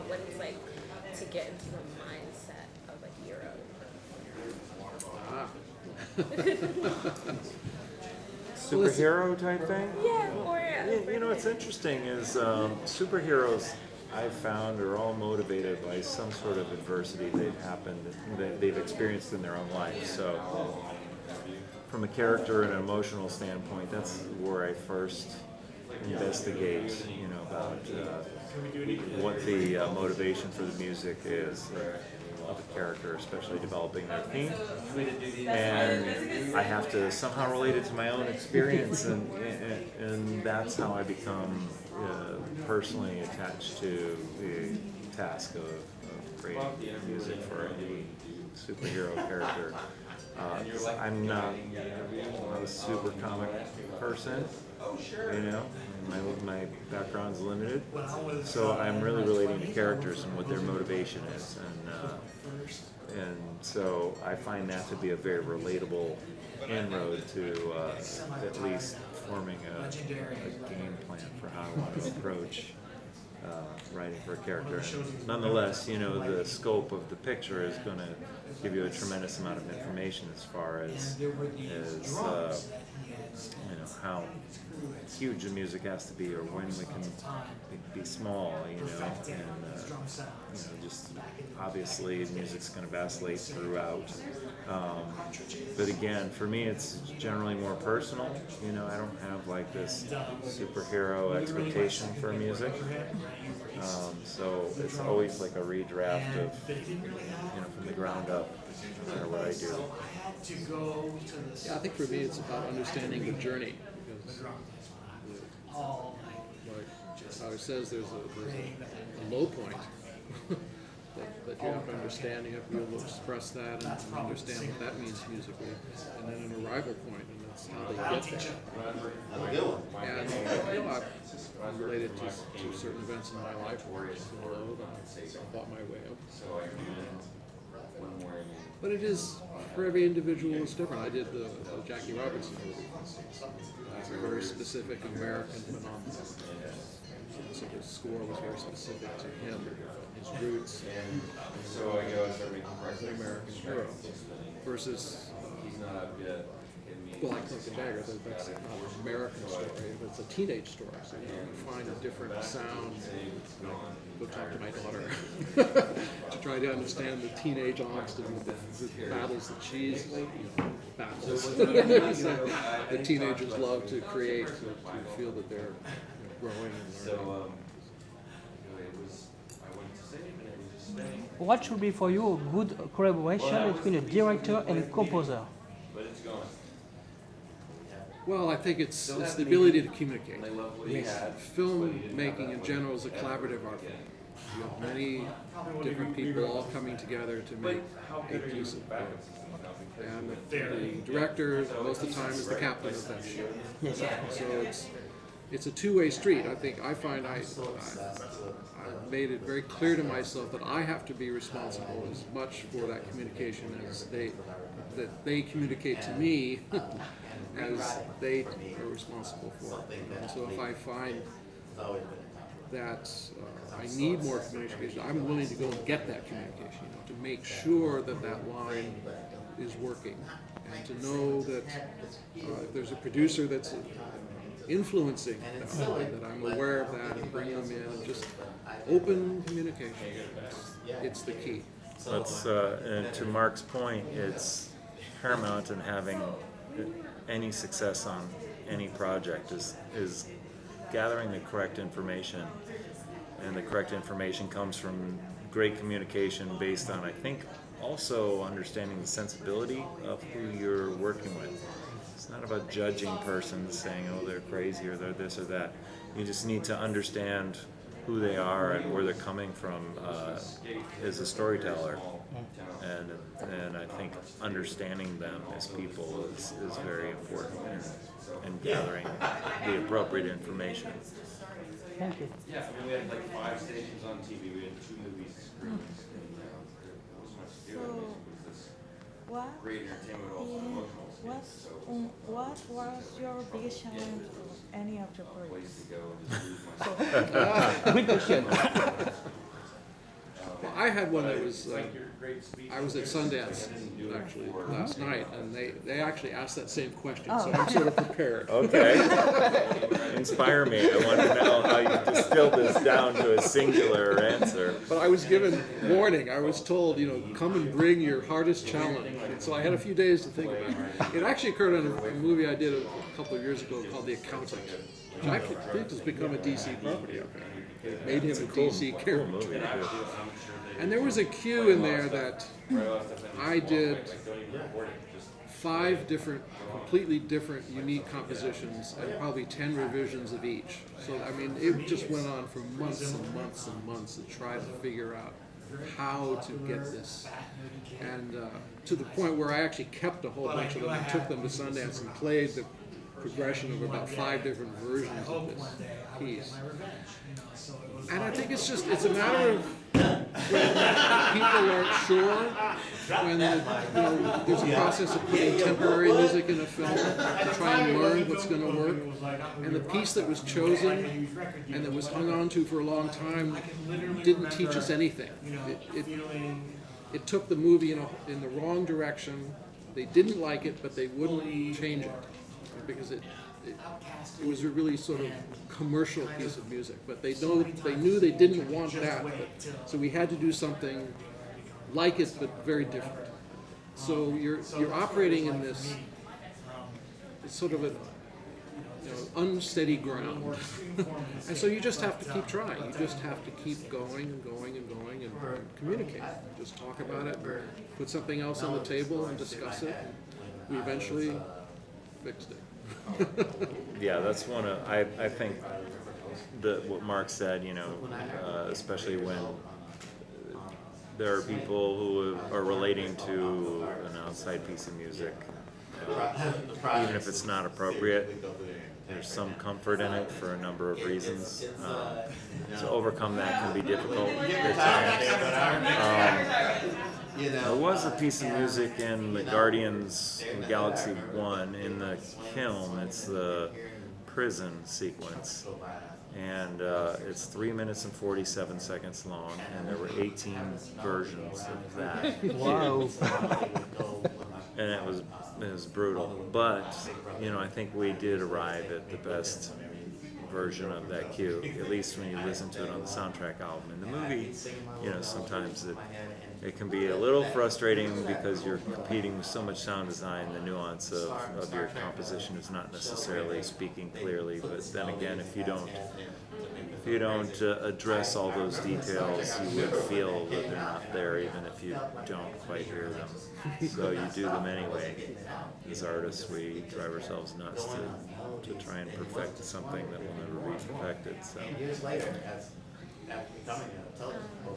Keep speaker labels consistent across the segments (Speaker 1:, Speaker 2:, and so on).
Speaker 1: what it's like to get into the mindset of a hero.
Speaker 2: Superhero type thing?
Speaker 1: Yeah, or
Speaker 2: You know, what's interesting is superheroes I've found are all motivated by some sort of adversity they've experienced in their own life. So from a character and an emotional standpoint, that's where I first investigate, about what the motivation for the music is of a character, especially developing their theme. And I have to somehow relate it to my own experience, and that's how I become personally attached to the task of creating music for any superhero character. I'm not a super comic person, my background's limited, so I'm really relating to characters and what their motivation is, and so I find that to be a very relatable inroad to at least forming a game plan for how I want to approach writing for a character. Nonetheless, the scope of the picture is going to give you a tremendous amount of information as far as how huge the music has to be, or when we can be small, and just obviously music's going to vacillate throughout. But again, for me, it's generally more personal. I don't have like this superhero expectation for music. So it's always like a redraft of, from the ground up, no matter what I do.
Speaker 3: Yeah, I think for me it's about understanding the journey. Because, like how it says, there's a low point that you have to understand. You have to be able to express that and understand what that means musically, and then an arrival point, and that's how they get there. And I've related to certain events in my life where it's low, and I fought my way up. But it is, for every individual, it's different. I did the Jackie Robinson movie. It's a very specific American phenomenon. So the score was very specific to him, his roots, and as an American hero. Versus Black Cloak and Dagger, that's not an American story, but it's a teenage story. So you find a different sound. Go talk to my daughter to try to understand the teenage angst and the battles that she's battles. The teenagers love to create, to feel that they're growing and learning.
Speaker 4: What should be for you a good collaboration between a director and a composer?
Speaker 3: Well, I think it's the ability to communicate. Filmmaking in general is a collaborative art form. You have many different people all coming together to make a piece of work. And the director, most of the time, is the captain of that ship.
Speaker 4: Yes, of course.
Speaker 3: So it's a two-way street. I find I've made it very clear to myself that I have to be responsible as much for that communication as they communicate to me as they are responsible for it. And so if I find that I need more communication, I'm willing to go and get that communication, to make sure that that line is working, and to know that if there's a producer that's influencing that I'm aware of that and bring them in, and just open communication. It's the key.
Speaker 2: That's and to Mark's point, it's paramount in having any success on any project is gathering the correct information, and the correct information comes from great communication based on, I think, also understanding the sensibility of who you're working with. It's not about judging persons, saying, oh, they're crazy or they're this or that. You just need to understand who they are and where they're coming from as a storyteller. And I think understanding them as people is very important in gathering the appropriate information.
Speaker 4: Thank you.
Speaker 5: Yeah, I mean, we had like 5 stations on TV. We had 2 movies screened. There was much to do. It was this great entertainment, but also emotional.
Speaker 6: What was your biggest challenge of any of your
Speaker 5: Place
Speaker 6: projects?
Speaker 5: to go and just lose myself.
Speaker 4: Good question.
Speaker 3: I had one that was, I was at Sundance actually last night, and they actually asked that same question, so I'm sort of prepared.
Speaker 2: Okay. Inspire me. I want to know how you distilled this down to a singular answer.
Speaker 3: But I was given warning. I was told, come and bring your hardest challenge. And so I had a few days to think about it. It actually occurred in a movie I did a couple of years ago called The Accountant, which I think has become a DC property up there. It made him a DC character.
Speaker 2: Movie.
Speaker 3: And there was a cue in there that I did 5 different, completely different, unique compositions and probably 10 revisions of each. So, I mean, it just went on for months and months and months to try to figure out how to get this. And to the point where I actually kept a whole bunch of them and took them to Sundance and played the progression of about 5 different versions of this piece. And I think it's a matter of when people aren't sure, when there's a process of putting temporary music in a film to try and learn what's going to work. And the piece that was chosen and that was hung on to for a long time didn't teach us anything. It took the movie in the wrong direction. They didn't like it, but they wouldn't change it because it was a really sort of commercial piece of music. But they knew they didn't want that, so we had to do something like it, but very different. So you're operating in this sort of unsteady ground, and so you just have to keep trying. You just have to keep going and going and going and communicate. Just talk about it, put something else on the table and discuss it. We eventually fixed it.
Speaker 2: Yeah, that's one of, I think what Mark said, especially when there are people who are relating to an outside piece of music, even if it's not appropriate, there's some comfort in it for a number of reasons. To overcome that can be difficult at times. There was a piece of music in the Guardians of the Galaxy 1 in the film. It's the prison sequence. And it's 3 minutes and 47 seconds long, and there were 18 versions of that.
Speaker 4: Wow.
Speaker 2: And it was brutal. But, I think we did arrive at the best version of that cue, at least when you listen to it on the soundtrack album. In the movie, sometimes it can be a little frustrating because you're competing with so much sound design. The nuance of your composition is not necessarily speaking clearly, but then again, if you don't address all those details, you would feel that they're not there even if you don't quite hear them. So you do them anyway. As artists, we drive ourselves nuts to try and perfect something that will never be perfected. So.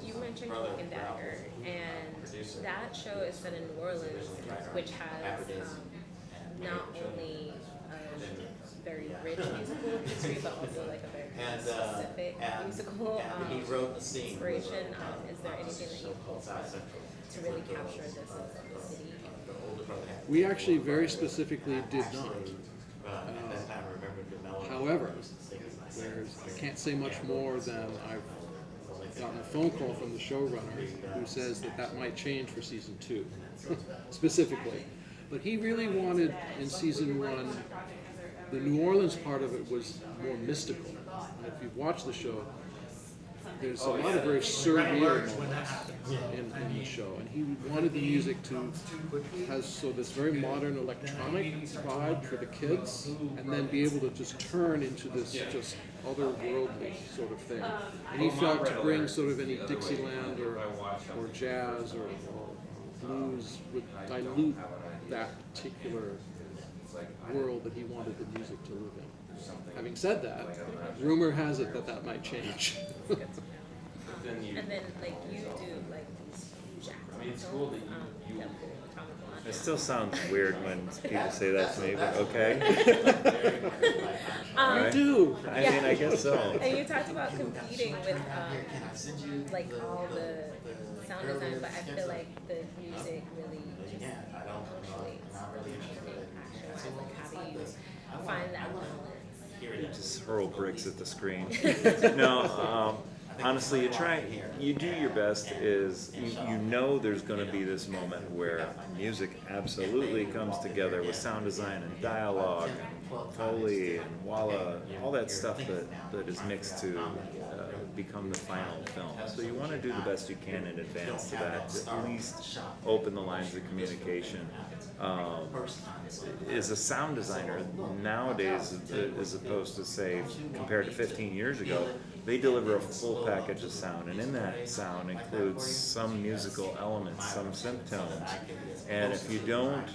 Speaker 1: You mentioned Cloak and Dagger, and that show is set in New Orleans, which has not only a very rich musical history, but also like a very specific musical inspiration. Is there anything that you pulled from to really capture this sense of the city?
Speaker 3: We actually very specifically did not. However, I can't say much more than I've gotten a phone call from the showrunner who says that might change for season 2, specifically. But he really wanted in season 1, the New Orleans part of it was more mystical. And if you've watched the show, there's a lot of very surreal moments in the show, and he wanted the music to have this very modern electronic vibe for the kids, and then be able to just turn into this just otherworldly sort of thing. And he felt to bring sort of any Dixieland or jazz or blues would dilute that particular world that he wanted the music to live in. Having said that, rumor has it that might change.
Speaker 1: And then, you do these huge acts.
Speaker 2: It still sounds weird when people say that to me, but okay.
Speaker 3: I do.
Speaker 2: I mean, I guess so.
Speaker 1: And you talked about competing with all the sound design, but I feel like the music really punctuates how do you find that balance?
Speaker 2: You just hurl bricks at the screen. No, honestly, you do your best. Is you know there's going to be this moment where music absolutely comes together with sound design and dialogue and Foley and Walla, all that stuff that is mixed to become the final film. So you want to do the best you can in advance to that, to at least open the lines of communication. As a sound designer nowadays, as opposed to say compared to 15 years ago, they deliver a full package of sound, and in that sound includes some musical elements, some synth tones. And if you don't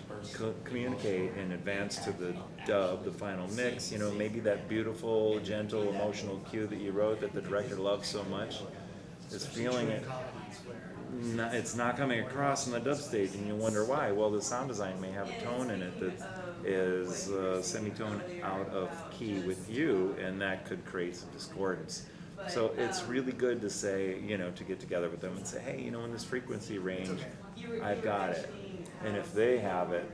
Speaker 2: communicate in advance to the dub, the final mix, you know, maybe that beautiful, gentle, emotional cue that you wrote that the director loves so much is feeling it. It's not coming across in the dub stage, and you wonder why. Well, the sound design may have a tone in it that is semitone out of key with you, and that could create some discordance. So it's really good to say, you know, to get together with them and say, hey, you know, in this frequency range, I've got it. And if they have it,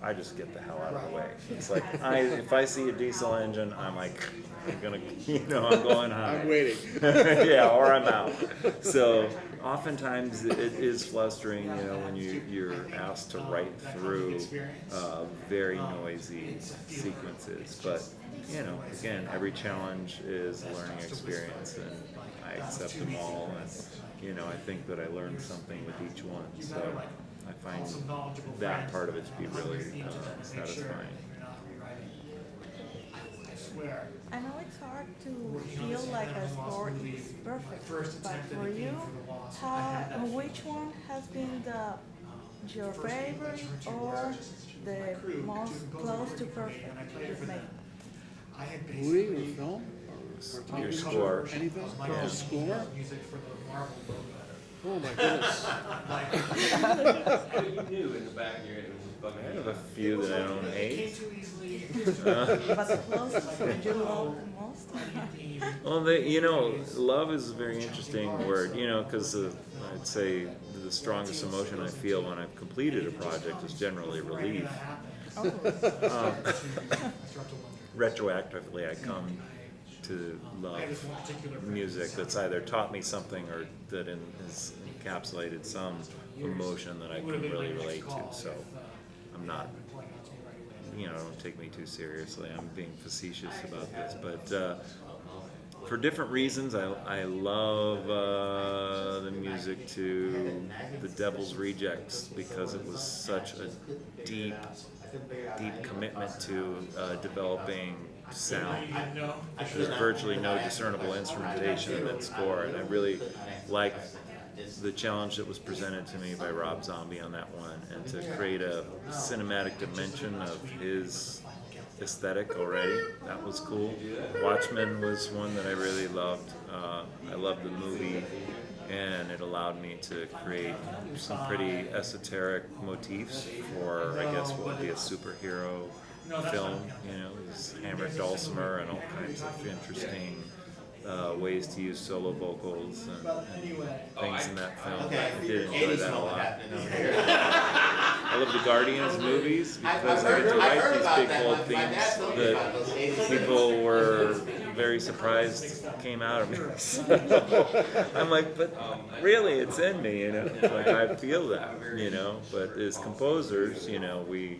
Speaker 2: I just get the hell out of the way. It's like, if I see a diesel engine, I'm like, I'm gonna, you know, I'm going high.
Speaker 3: I'm waiting.
Speaker 2: Yeah, or I'm out. So oftentimes it is flustering, you know, when you're asked to write through very noisy sequences. But, you know, again, every challenge is a learning experience, and I accept them all. And, you know, I think that I learned something with each one. So I find that part of it to be really satisfying.
Speaker 6: I know it's hard to feel like a score is perfect, but for you, which one has been your favorite or the most close to perfect you've made?
Speaker 3: Movie or film? Or
Speaker 2: Your score.
Speaker 3: Anything?
Speaker 2: Yeah.
Speaker 3: The score? Oh my goodness.
Speaker 5: You knew in the back of your head it was just bugging
Speaker 2: I
Speaker 5: me.
Speaker 2: have a few that I don't hate.
Speaker 6: But the closest one you love the most?
Speaker 2: Well, you know, love is a very interesting word, you know, because I'd say the strongest emotion I feel when I've completed a project is generally relief. Retroactively, I come to love music that's either taught me something or that has encapsulated some emotion that I can really relate to. So I'm not, you know, don't take me too seriously. I'm being facetious about this, but for different reasons, I love the music to The Devil's Rejects because it was such a deep commitment to developing sound. There's virtually no discernible instrumentation in that score, and I really liked the challenge that was presented to me by Rob Zombie on that one, and to create a cinematic dimension of his aesthetic already. That was cool. Watchmen was one that I really loved. I loved the movie, and it allowed me to create some pretty esoteric motifs for, I guess, what would be a superhero film. You know, there's hammered dulcimer and all kinds of interesting ways to use solo vocals and things in that film. I did enjoy that a lot. I love the Guardians movies because I get to write these big bold themes that people were very surprised came out of me. So I'm like, but really, it's in me, you know. Like, I feel that, you know. But as composers, you know, we'd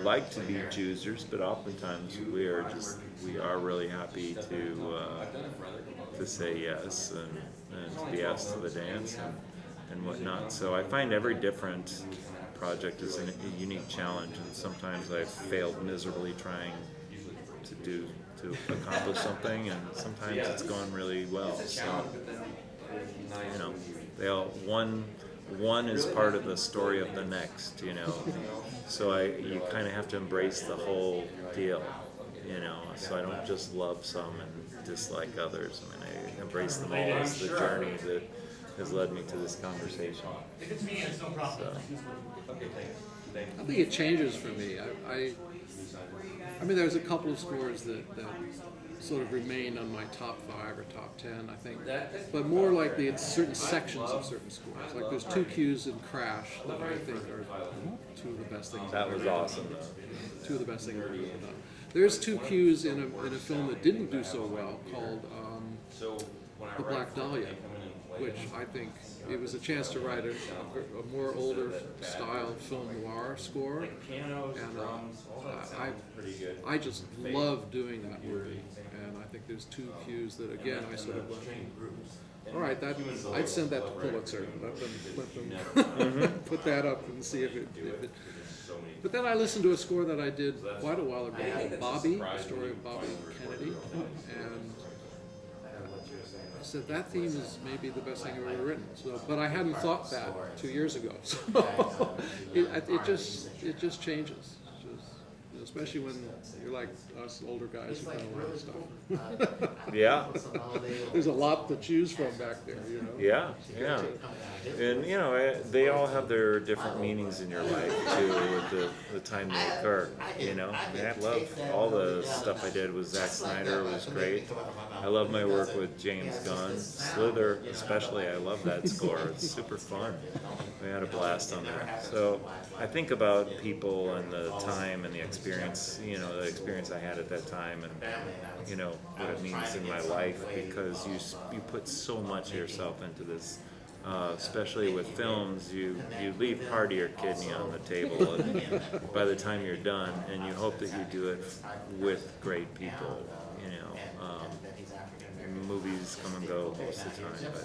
Speaker 2: like to be choosers, but oftentimes we are really happy to say yes and to be asked to the dance and whatnot. So I find every different project is a unique challenge, and sometimes I've failed miserably trying to accomplish something, and sometimes it's gone really well. So, you know, one is part of the story of the next, you know. So you kind of have to embrace the whole deal, you know. So I don't just love some and dislike others. I mean, I embrace them all as the journey that has led me to this conversation. So.
Speaker 3: I think it changes for me. I mean, there's a couple of scores that sort of remain on my top 5 or top 10, I think. But more likely it's certain sections of certain scores. Like there's 2 cues in Crash that I think are 2 of the best things.
Speaker 2: That was awesome.
Speaker 3: 2 of the best things I've ever done. There's 2 cues in a film that didn't do so well called
Speaker 5: So when I
Speaker 3: The
Speaker 5: write
Speaker 3: Black
Speaker 5: for them,
Speaker 3: Dahlia,
Speaker 5: they come in and play
Speaker 3: which I think it was a chance to write a more older style film noir score.
Speaker 5: pianos,
Speaker 3: And
Speaker 5: drums, all that sounds pretty good.
Speaker 3: I just love doing that movie, and I think there's two cues that again I sort of went, all right, I'd send that to Pulitzer, let them put that up and see if it. But then I listened to a score that I did quite a while ago called Bobby, the story of Bobby Kennedy, and I said that theme is maybe the best thing I've ever written. So, but I hadn't thought that 2 years ago. So it just changes. It's just, especially when you're like us older guys who kind of learn stuff.
Speaker 2: Yeah.
Speaker 3: There's a lot to choose from back there, you know.
Speaker 2: Yeah, yeah. And you know, they all have their different meanings in your life too, with the time they occur. You know, I mean, I love all the stuff I did with Zack Snyder. It was great. I love my work with James Gunn, Slither especially. I love that score. It's super fun. We had a blast on there. So I think about people and the time and the experience. You know, the experience I had at that time, and you know what it means in my life, because you put so much of yourself into this. Especially with films, you leave part of your kidney on the table and by the time you're done, and you hope that you do it with great people. You know, movies come and go most of the time, but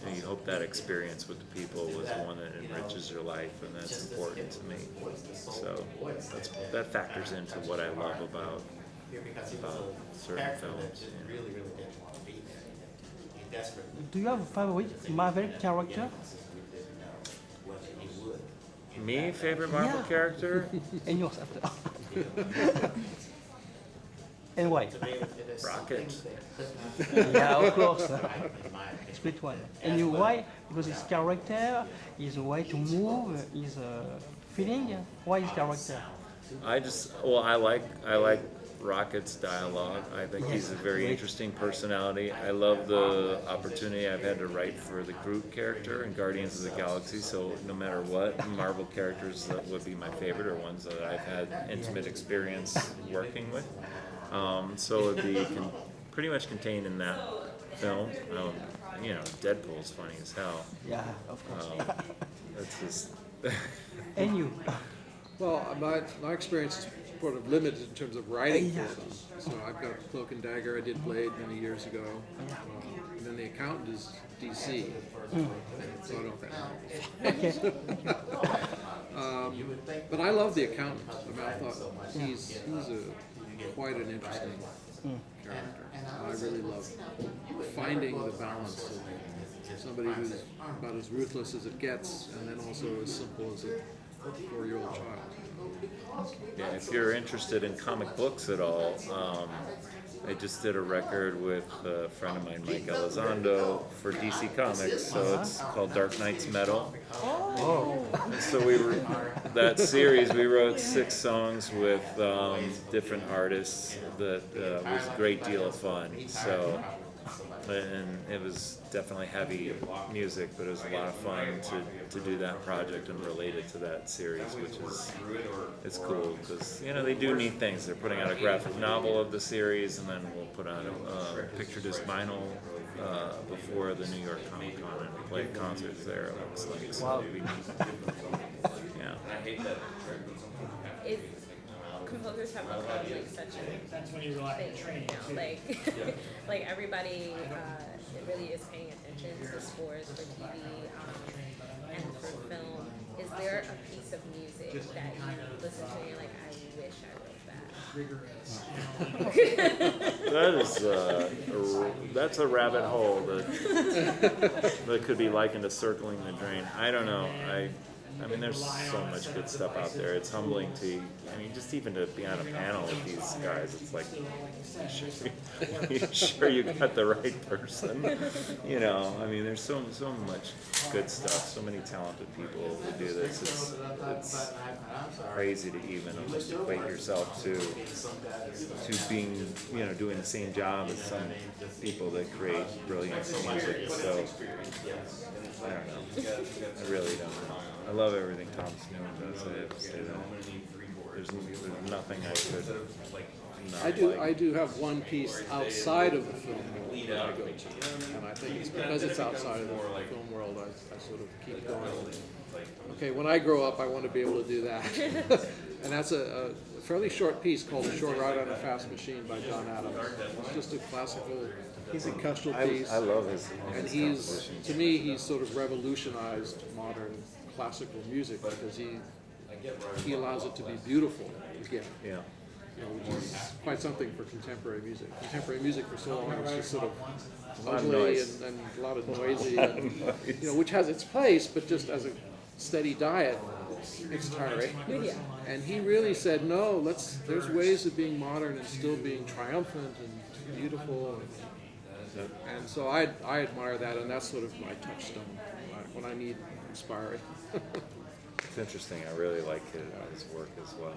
Speaker 2: you know, you hope that experience with the people was one that enriches your life, and that's important to me. So that factors into what I love about certain films. You know.
Speaker 4: Do you have a favorite Marvel character?
Speaker 2: Me, favorite Marvel character?
Speaker 4: And yours after. And why?
Speaker 2: Rocket.
Speaker 4: Yeah, of course. Split one. And you why? Because his character, his way to move, his feeling. Why his character?
Speaker 2: I like Rocket's dialogue. I think he's a very interesting personality. I love the opportunity I've had to write for the Groot character in Guardians of the Galaxy, so no matter what, Marvel characters that would be my favorite are ones that I've had intimate experience working with. So it'd be pretty much contained in that film. You know, Deadpool's funny as hell.
Speaker 4: Yeah, of course.
Speaker 2: That's just...
Speaker 3: And you? Well, my experience is sort of limited in terms of writing for them. So I've got Cloak and Dagger. I did Blade many years ago. And then The Accountant is DC. So I don't think. Okay. But I love The Accountant. I mean, I thought he's quite an interesting character. And I really love finding the balance of somebody who's about as ruthless as it gets, and then also as simple as a 4-year-old child.
Speaker 2: Yeah, if you're interested in comic books at all, I just did a record with a friend of mine, Mike Elizondo, for DC Comics. So it's called Dark Knight's Metal.
Speaker 4: Oh.
Speaker 2: So that series, we wrote 6 songs with different artists. That was a great deal of fun. So, and it was definitely heavy music, but it was a lot of fun to do that project and relate it to that series, which is, it's cool because, you know, they do neat things. They're putting out a graphic novel of the series, and then we'll put out a picture disc vinyl before the New York Comic Con and play concerts there. It looks like, so it'll be neat. Yeah.
Speaker 1: Composers have become like such a thing now. Like everybody really is paying attention to scores for TV and for film. Is there a piece of music that you listen to and you're like, I wish I wrote that?
Speaker 2: That's a rabbit hole that could be likened to circling the drain. I don't know. I mean, there's so much good stuff out there. It's humbling to, I mean, just even to be on a panel with these guys, it's like, sure you got the right person. You know, I mean, there's so much good stuff, so many talented people who do this. It's crazy to even equate yourself to being, you know, doing the same job as some people that create brilliant music. So, I don't know. I really don't know. I love everything Tom Snow does. I have to say that. There's nothing I could
Speaker 3: I do have one piece outside of the film world that I go to, and I think it's because it's outside of the film world, I sort of keep going. Okay, when I grow up, I want to be able to do that. And that's a fairly short piece called A Short Ride on a Fast Machine by John Adams. It's just a classical orchestral piece.
Speaker 2: I love his
Speaker 3: And
Speaker 2: compositions.
Speaker 3: to me, he's sort of revolutionized modern classical music because he allows it to be beautiful again.
Speaker 2: Yeah.
Speaker 3: You know, which is quite something for contemporary music. Contemporary music for so long was just sort of ugly and a lot of noisy, and, you know, which has its place, but just as a steady diet, it's tiring.
Speaker 1: Yeah.
Speaker 3: And he really said, no, there's ways of being modern and still being triumphant and beautiful. And so I admire that, and that's sort of my touchstone when I need inspiring.
Speaker 2: It's interesting. I really like his work as well.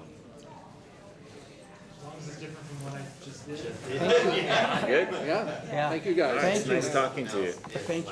Speaker 7: As long as it's different from what I just did.
Speaker 2: Good?
Speaker 3: Yeah.
Speaker 4: Yeah.
Speaker 3: Thank you guys.
Speaker 4: Thank you.
Speaker 2: Nice talking to you.
Speaker 4: Thank you.